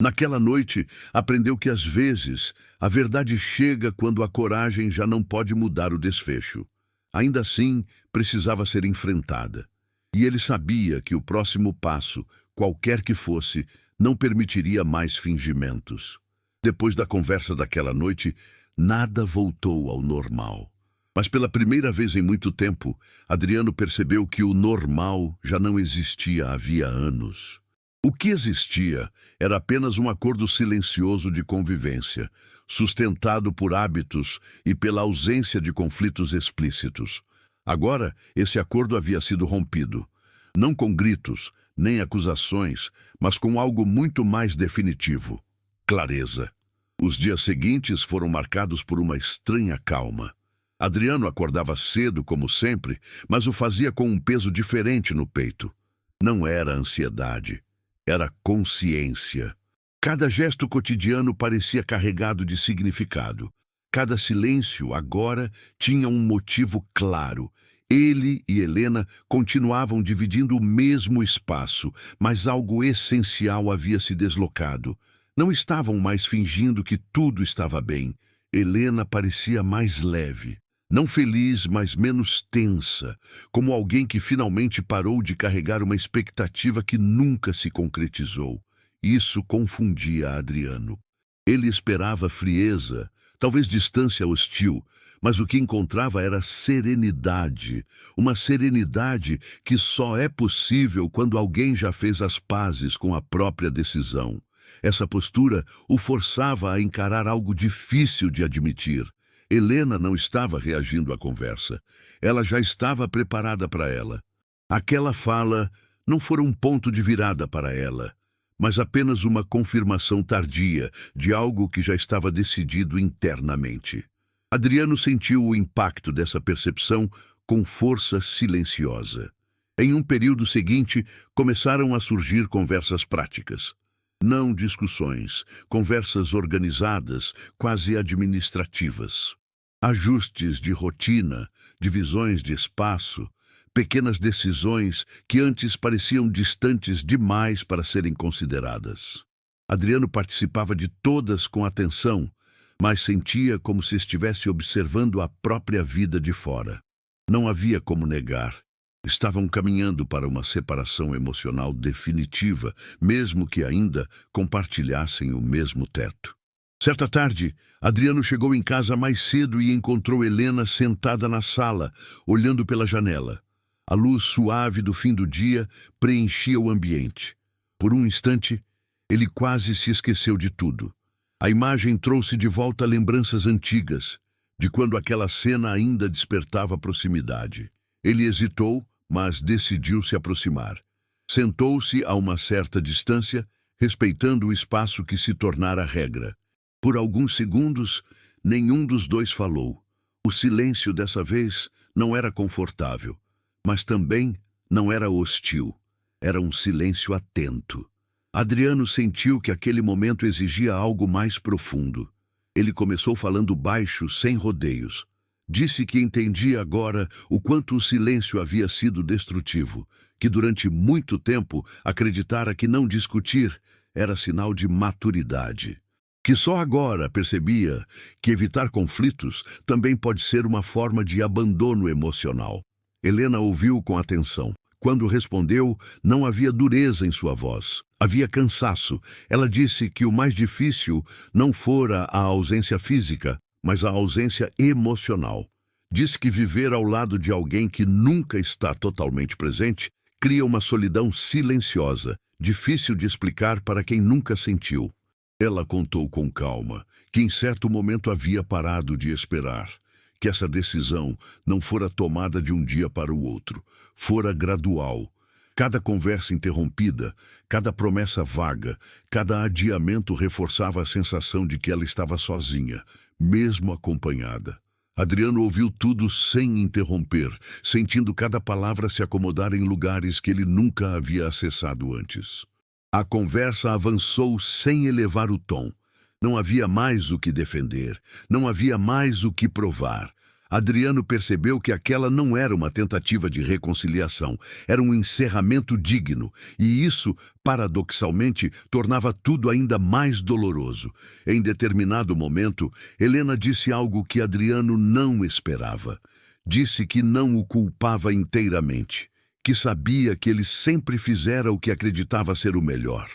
Naquela noite, aprendeu que às vezes a verdade chega quando a coragem já não pode mudar o desfecho. Ainda assim, precisava ser enfrentada. E ele sabia que o próximo passo, qualquer que fosse, não permitiria mais fingimentos. Depois da conversa daquela noite, nada voltou ao normal. Mas pela primeira vez em muito tempo, Adriano percebeu que o normal já não existia havia anos. O que existia era apenas um acordo silencioso de convivência, sustentado por hábitos e pela ausência de conflitos explícitos. Agora, esse acordo havia sido rompido, não com gritos, nem acusações, mas com algo muito mais definitivo: clareza. Os dias seguintes foram marcados por uma estranha calma. Adriano acordava cedo, como sempre, mas o fazia com um peso diferente no peito. Não era ansiedade, era consciência. Cada gesto cotidiano parecia carregado de significado. Cada silêncio, agora, tinha um motivo claro. Ele e Helena continuavam dividindo o mesmo espaço, mas algo essencial havia se deslocado. Não estavam mais fingindo que tudo estava bem. Helena parecia mais leve. Não feliz, mas menos tensa, como alguém que finalmente parou de carregar uma expectativa que nunca se concretizou. Isso confundia Adriano. Ele esperava frieza, talvez distância hostil, mas o que encontrava era serenidade, uma serenidade que só é possível quando alguém já fez as pazes com a própria decisão. Essa postura o forçava a encarar algo difícil de admitir. Helena não estava reagindo à conversa. Ela já estava preparada para ela. Aquela fala não fora um ponto de virada para ela, mas apenas uma confirmação tardia de algo que já estava decidido internamente. Adriano sentiu o impacto dessa percepção com força silenciosa. Em um período seguinte, começaram a surgir conversas práticas. Não discussões, conversas organizadas, quase administrativas. Ajustes de rotina, divisões de espaço, pequenas decisões que antes pareciam distantes demais para serem consideradas. Adriano participava de todas com atenção, mas sentia como se estivesse observando a própria vida de fora. Não havia como negar. Estavam caminhando para uma separação emocional definitiva, mesmo que ainda compartilhassem o mesmo teto. Certa tarde, Adriano chegou em casa mais cedo e encontrou Helena sentada na sala, olhando pela janela. A luz suave do fim do dia preenchia o ambiente. Por um instante, ele quase se esqueceu de tudo. A imagem trouxe de volta lembranças antigas, de quando aquela cena ainda despertava proximidade. Ele hesitou, mas decidiu se aproximar. Sentou-se a uma certa distância, respeitando o espaço que se tornara regra. Por alguns segundos, nenhum dos dois falou. O silêncio dessa vez não era confortável, mas também não era hostil. Era um silêncio atento. Adriano sentiu que aquele momento exigia algo mais profundo. Ele começou falando baixo, sem rodeios. Disse que entendia agora o quanto o silêncio havia sido destrutivo, que durante muito tempo acreditara que não discutir era sinal de maturidade. Que só agora percebia que evitar conflitos também pode ser uma forma de abandono emocional. Helena ouviu com atenção. Quando respondeu, não havia dureza em sua voz. Havia cansaço. Ela disse que o mais difícil não fora a ausência física, mas a ausência emocional. Disse que viver ao lado de alguém que nunca está totalmente presente cria uma solidão silenciosa, difícil de explicar para quem nunca sentiu. Ela contou com calma que em certo momento havia parado de esperar, que essa decisão não fora tomada de um dia para o outro, fora gradual. Cada conversa interrompida, cada promessa vaga, cada adiamento reforçava a sensação de que ela estava sozinha, mesmo acompanhada. Adriano ouviu tudo sem interromper, sentindo cada palavra se acomodar em lugares que ele nunca havia acessado antes. A conversa avançou sem elevar o tom. Não havia mais o que defender, não havia mais o que provar. Adriano percebeu que aquela não era uma tentativa de reconciliação, era um encerramento digno, e isso, paradoxalmente, tornava tudo ainda mais doloroso. Em determinado momento, Helena disse algo que Adriano não esperava. Disse que não o culpava inteiramente, que sabia que ele sempre fizera o que acreditava ser o melhor.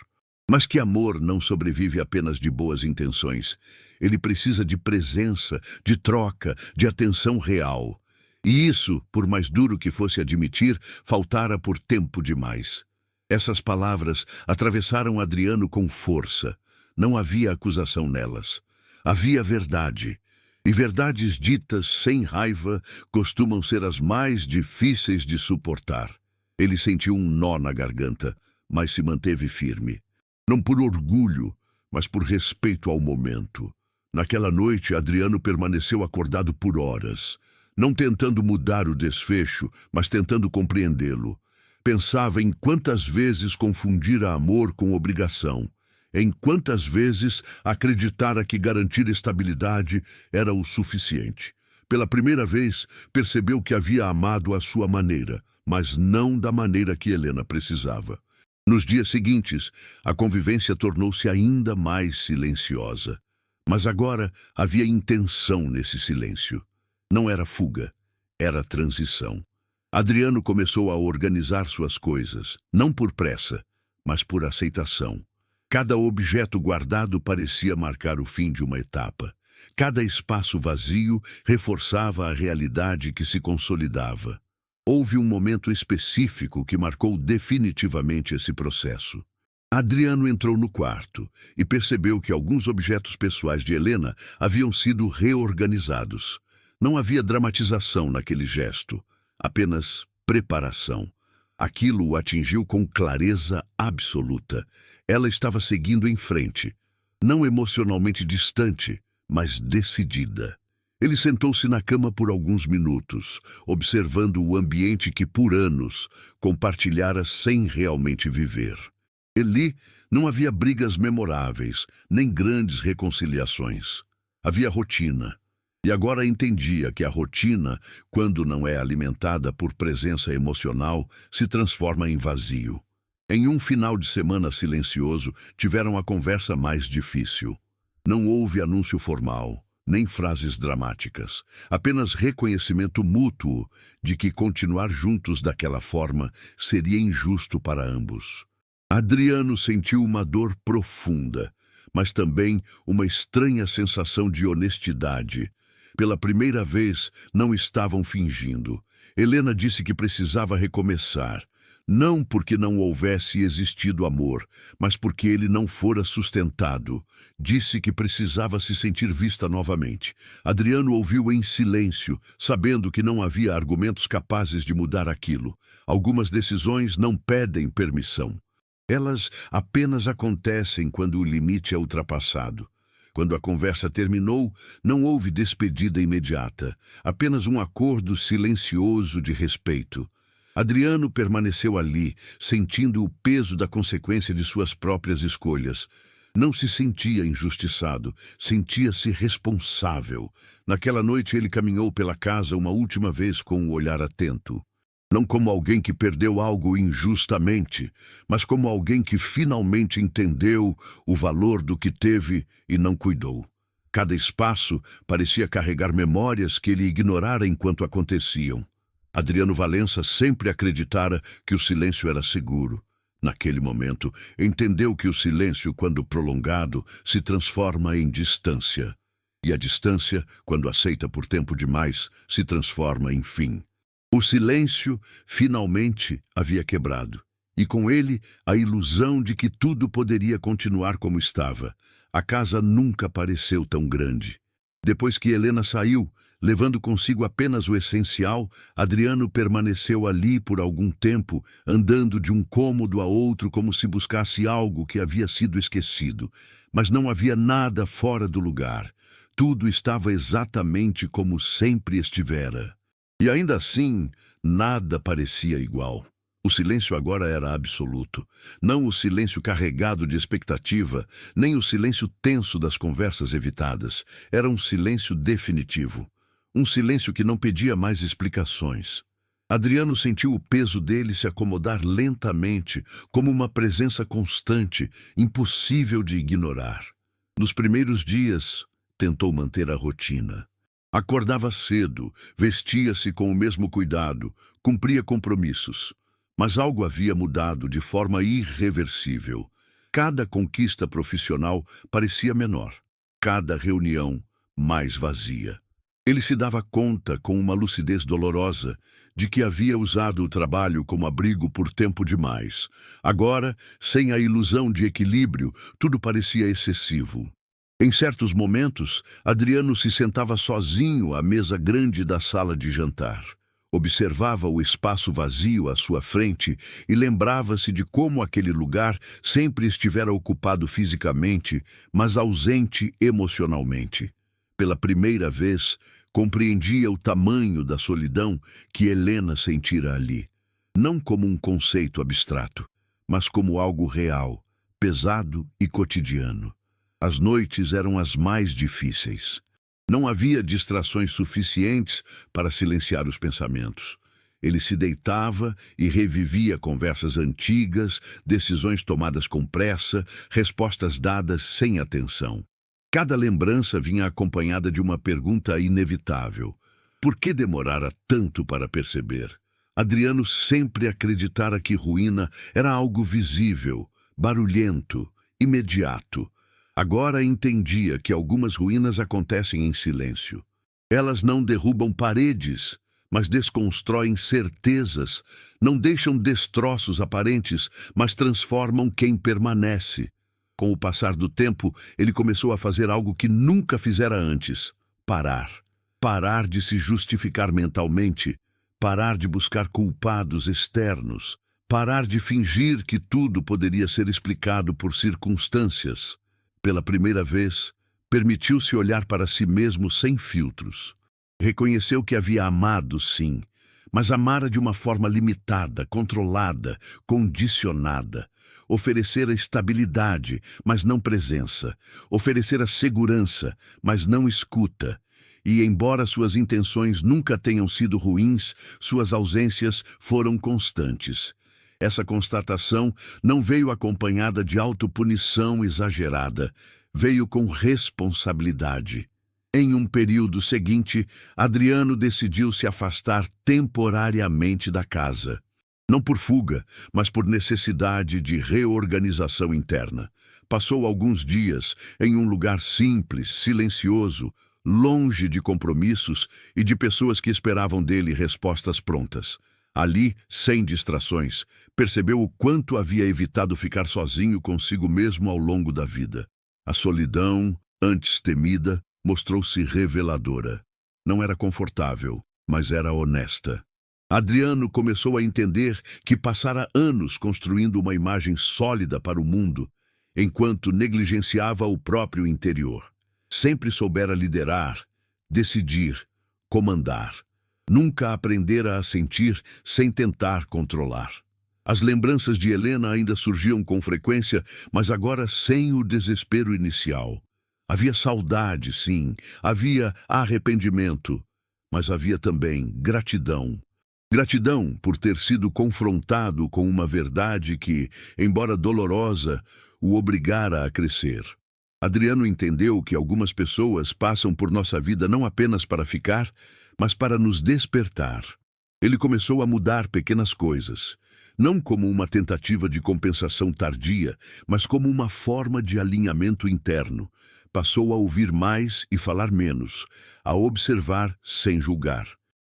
Mas que amor não sobrevive apenas de boas intenções. Ele precisa de presença, de troca, de atenção real. E isso, por mais duro que fosse admitir, faltara por tempo demais. Essas palavras atravessaram Adriano com força. Não havia acusação nelas. Havia verdade. E verdades ditas sem raiva costumam ser as mais difíceis de suportar. Ele sentiu um nó na garganta, mas se manteve firme. Não por orgulho, mas por respeito ao momento. Naquela noite, Adriano permaneceu acordado por horas, não tentando mudar o desfecho, mas tentando compreendê-lo. Pensava em quantas vezes confundira amor com obrigação, em quantas vezes acreditara que garantir estabilidade era o suficiente. Pela primeira vez, percebeu que havia amado à sua maneira, mas não da maneira que Helena precisava. Nos dias seguintes, a convivência tornou-se ainda mais silenciosa. Mas agora havia intenção nesse silêncio. Não era fuga, era transição. Adriano começou a organizar suas coisas, não por pressa, mas por aceitação. Cada objeto guardado parecia marcar o fim de uma etapa. Cada espaço vazio reforçava a realidade que se consolidava. Houve um momento específico que marcou definitivamente esse processo. Adriano entrou no quarto e percebeu que alguns objetos pessoais de Helena haviam sido reorganizados. Não havia dramatização naquele gesto, apenas preparação. Aquilo o atingiu com clareza absoluta. Ela estava seguindo em frente, não emocionalmente distante, mas decidida. Ele sentou-se na cama por alguns minutos, observando o ambiente que por anos compartilhara sem realmente viver. Ali não havia brigas memoráveis, nem grandes reconciliações. Havia rotina. E agora entendia que a rotina, quando não é alimentada por presença emocional, se transforma em vazio. Em um final de semana silencioso, tiveram a conversa mais difícil. Não houve anúncio formal, nem frases dramáticas. Apenas reconhecimento mútuo de que continuar juntos daquela forma seria injusto para ambos. Adriano sentiu uma dor profunda, mas também uma estranha sensação de honestidade. Pela primeira vez, não estavam fingindo. Helena disse que precisava recomeçar. Não porque não houvesse existido amor, mas porque ele não fora sustentado. Disse que precisava se sentir vista novamente. Adriano ouviu em silêncio, sabendo que não havia argumentos capazes de mudar aquilo. Algumas decisões não pedem permissão. Elas apenas acontecem quando o limite é ultrapassado. Quando a conversa terminou, não houve despedida imediata, apenas um acordo silencioso de respeito. Adriano permaneceu ali, sentindo o peso da consequência de suas próprias escolhas. Não se sentia injustiçado, sentia-se responsável. Naquela noite ele caminhou pela casa uma última vez com o olhar atento. Não como alguém que perdeu algo injustamente, mas como alguém que finalmente entendeu o valor do que teve e não cuidou. Cada espaço parecia carregar memórias que ele ignorara enquanto aconteciam. Adriano Valença sempre acreditara que o silêncio era seguro. Naquele momento, entendeu que o silêncio, quando prolongado, se transforma em distância. E a distância, quando aceita por tempo demais, se transforma em fim. O silêncio, finalmente, havia quebrado. E com ele, a ilusão de que tudo poderia continuar como estava. A casa nunca pareceu tão grande. Depois que Helena saiu, levando consigo apenas o essencial, Adriano permaneceu ali por algum tempo, andando de um cômodo a outro como se buscasse algo que havia sido esquecido. Mas não havia nada fora do lugar. Tudo estava exatamente como sempre estivera. E ainda assim, nada parecia igual. O silêncio agora era absoluto. Não o silêncio carregado de expectativa, nem o silêncio tenso das conversas evitadas. Era um silêncio definitivo. Um silêncio que não pedia mais explicações. Adriano sentiu o peso dele se acomodar lentamente, como uma presença constante, impossível de ignorar. Nos primeiros dias, tentou manter a rotina. Acordava cedo, vestia-se com o mesmo cuidado, cumpria compromissos. Mas algo havia mudado de forma irreversível. Cada conquista profissional parecia menor, cada reunião mais vazia. Ele se dava conta, com uma lucidez dolorosa, de que havia usado o trabalho como abrigo por tempo demais. Agora, sem a ilusão de equilíbrio, tudo parecia excessivo. Em certos momentos, Adriano se sentava sozinho à mesa grande da sala de jantar. Observava o espaço vazio à sua frente e lembrava-se de como aquele lugar sempre estivera ocupado fisicamente, mas ausente emocionalmente. Pela primeira vez, compreendia o tamanho da solidão que Helena sentira ali. Não como um conceito abstrato, mas como algo real, pesado e cotidiano. As noites eram as mais difíceis. Não havia distrações suficientes para silenciar os pensamentos. Ele se deitava e revivia conversas antigas, decisões tomadas com pressa, respostas dadas sem atenção. Cada lembrança vinha acompanhada de uma pergunta inevitável. Por que demorara tanto para perceber? Adriano sempre acreditara que ruína era algo visível, barulhento, imediato. Agora entendia que algumas ruínas acontecem em silêncio. Elas não derrubam paredes, mas desconstroem certezas, não deixam destroços aparentes, mas transformam quem permanece. Com o passar do tempo, ele começou a fazer algo que nunca fizera antes: parar. Parar de se justificar mentalmente, parar de buscar culpados externos. Parar de fingir que tudo poderia ser explicado por circunstâncias. Pela primeira vez, permitiu-se olhar para si mesmo sem filtros. Reconheceu que havia amado, sim, mas amara de uma forma limitada, controlada, condicionada. Oferecera estabilidade, mas não presença. Oferecera segurança, mas não escuta. E, embora suas intenções nunca tenham sido ruins, suas ausências foram constantes. Essa constatação não veio acompanhada de autopunição exagerada, veio com responsabilidade. Em um período seguinte, Adriano decidiu se afastar temporariamente da casa. Não por fuga, mas por necessidade de reorganização interna. Passou alguns dias em um lugar simples, silencioso, longe de compromissos e de pessoas que esperavam dele respostas prontas. Ali, sem distrações, percebeu o quanto havia evitado ficar sozinho consigo mesmo ao longo da vida. A solidão, antes temida, mostrou-se reveladora. Não era confortável, mas era honesta. Adriano começou a entender que passara anos construindo uma imagem sólida para o mundo, enquanto negligenciava o próprio interior. Sempre soubera liderar, decidir, comandar. Nunca aprendera a sentir sem tentar controlar. As lembranças de Helena ainda surgiam com frequência, mas agora sem o desespero inicial. Havia saudade, sim, havia arrependimento, mas havia também gratidão. Gratidão por ter sido confrontado com uma verdade que, embora dolorosa, o obrigara a crescer. Adriano entendeu que algumas pessoas passam por nossa vida não apenas para ficar, mas para nos despertar. Ele começou a mudar pequenas coisas, não como uma tentativa de compensação tardia, mas como uma forma de alinhamento interno. Passou a ouvir mais e falar menos, a observar sem julgar,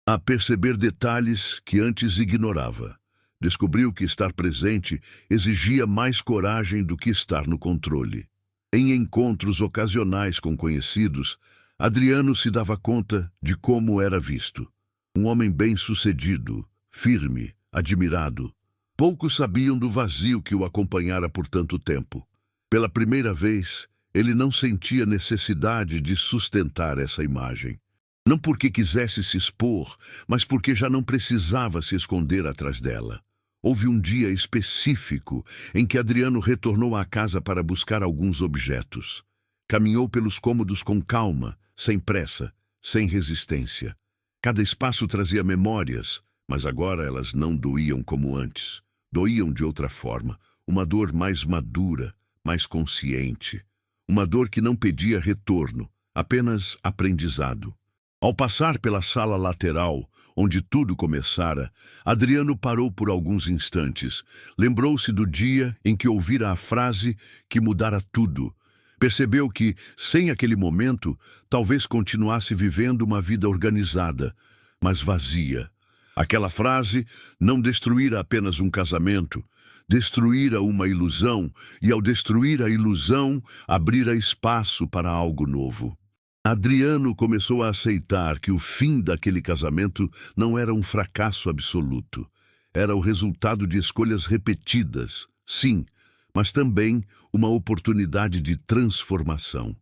a perceber detalhes que antes ignorava. Descobriu que estar presente exigia mais coragem do que estar no controle. Em encontros ocasionais com conhecidos, Adriano se dava conta de como era visto. Um homem bem-sucedido, firme, admirado. Poucos sabiam do vazio que o acompanhara por tanto tempo. Pela primeira vez, ele não sentia necessidade de sustentar essa imagem. Não porque quisesse se expor, mas porque já não precisava se esconder atrás dela. Houve um dia específico em que Adriano retornou à casa para buscar alguns objetos. Caminhou pelos cômodos com calma, sem pressa, sem resistência. Cada espaço trazia memórias, mas agora elas não doíam como antes. Doíam de outra forma, uma dor mais madura, mais consciente. Uma dor que não pedia retorno, apenas aprendizado. Ao passar pela sala lateral, onde tudo começara, Adriano parou por alguns instantes. Lembrou-se do dia em que ouvira a frase que mudara tudo. Percebeu que, sem aquele momento, talvez continuasse vivendo uma vida organizada, mas vazia. Aquela frase não destruíra apenas um casamento, destruíra uma ilusão, e ao destruir a ilusão, abrira espaço para algo novo. Adriano começou a aceitar que o fim daquele casamento não era um fracasso absoluto. Era o resultado de escolhas repetidas, sim, mas também uma oportunidade de transformação.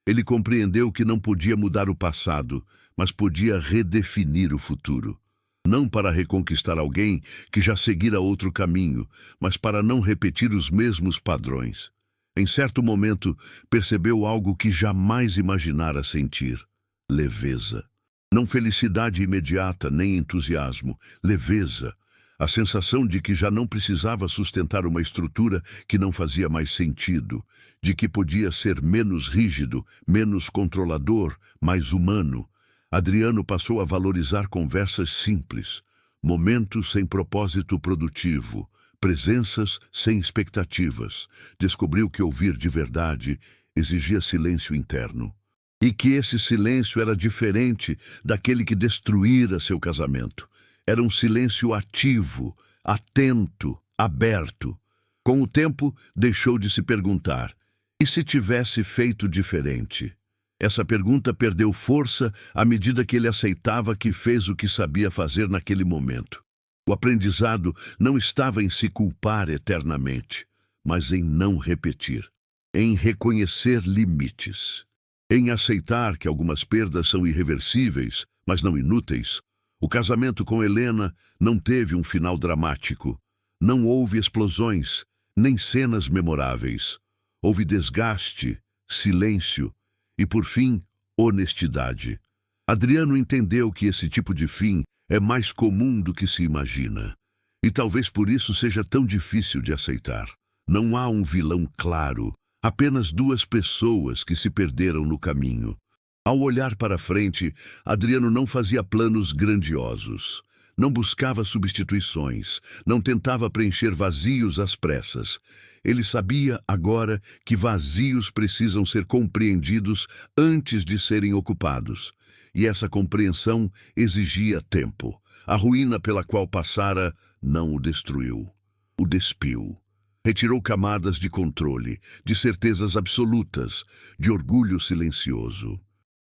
Ele compreendeu que não podia mudar o passado, mas podia redefinir o futuro. Não para reconquistar alguém que já seguira outro caminho, mas para não repetir os mesmos padrões. Em certo momento, percebeu algo que jamais imaginara sentir: leveza. Não felicidade imediata, nem entusiasmo, leveza. A sensação de que já não precisava sustentar uma estrutura que não fazia mais sentido, de que podia ser menos rígido, menos controlador, mais humano. Adriano passou a valorizar conversas simples, momentos sem propósito produtivo, presenças sem expectativas. Descobriu que ouvir de verdade exigia silêncio interno. E que esse silêncio era diferente daquele que destruíra seu casamento. Era um silêncio ativo, atento, aberto. Com o tempo, deixou de se perguntar: e se tivesse feito diferente? Essa pergunta perdeu força à medida que ele aceitava que fez o que sabia fazer naquele momento. O aprendizado não estava em se culpar eternamente, mas em não repetir, em reconhecer limites, em aceitar que algumas perdas são irreversíveis, mas não inúteis. O casamento com Helena não teve um final dramático. Não houve explosões, nem cenas memoráveis. Houve desgaste, silêncio e, por fim, honestidade. Adriano entendeu que esse tipo de fim é mais comum do que se imagina. E talvez por isso seja tão difícil de aceitar. Não há um vilão claro, apenas duas pessoas que se perderam no caminho. Ao olhar para frente, Adriano não fazia planos grandiosos. Não buscava substituições, não tentava preencher vazios às pressas. Ele sabia agora que vazios precisam ser compreendidos antes de serem ocupados. E essa compreensão exigia tempo. A ruína pela qual passara não o destruiu, o despiu. Retirou camadas de controle, de certezas absolutas, de orgulho silencioso.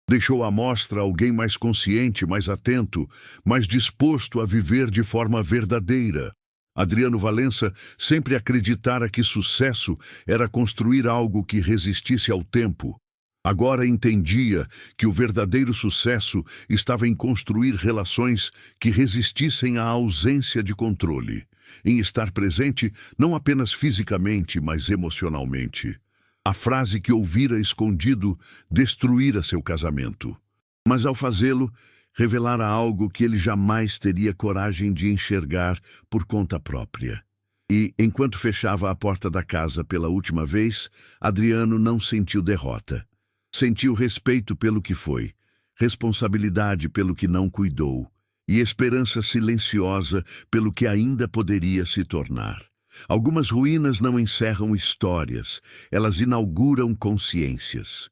Deixou à mostra alguém mais consciente, mais atento, mais disposto a viver de forma verdadeira. Adriano Valença sempre acreditara que sucesso era construir algo que resistisse ao tempo. Agora entendia que o verdadeiro sucesso estava em construir relações que resistissem à ausência de controle, em estar presente não apenas fisicamente, mas emocionalmente. A frase que ouvira escondido destruíra seu casamento. Mas ao fazê-lo, revelara algo que ele jamais teria coragem de enxergar por conta própria. E, enquanto fechava a porta da casa pela última vez, Adriano não sentiu derrota. Sentiu respeito pelo que foi, responsabilidade pelo que não cuidou e esperança silenciosa pelo que ainda poderia se tornar. Algumas ruínas não encerram histórias, elas inauguram consciências.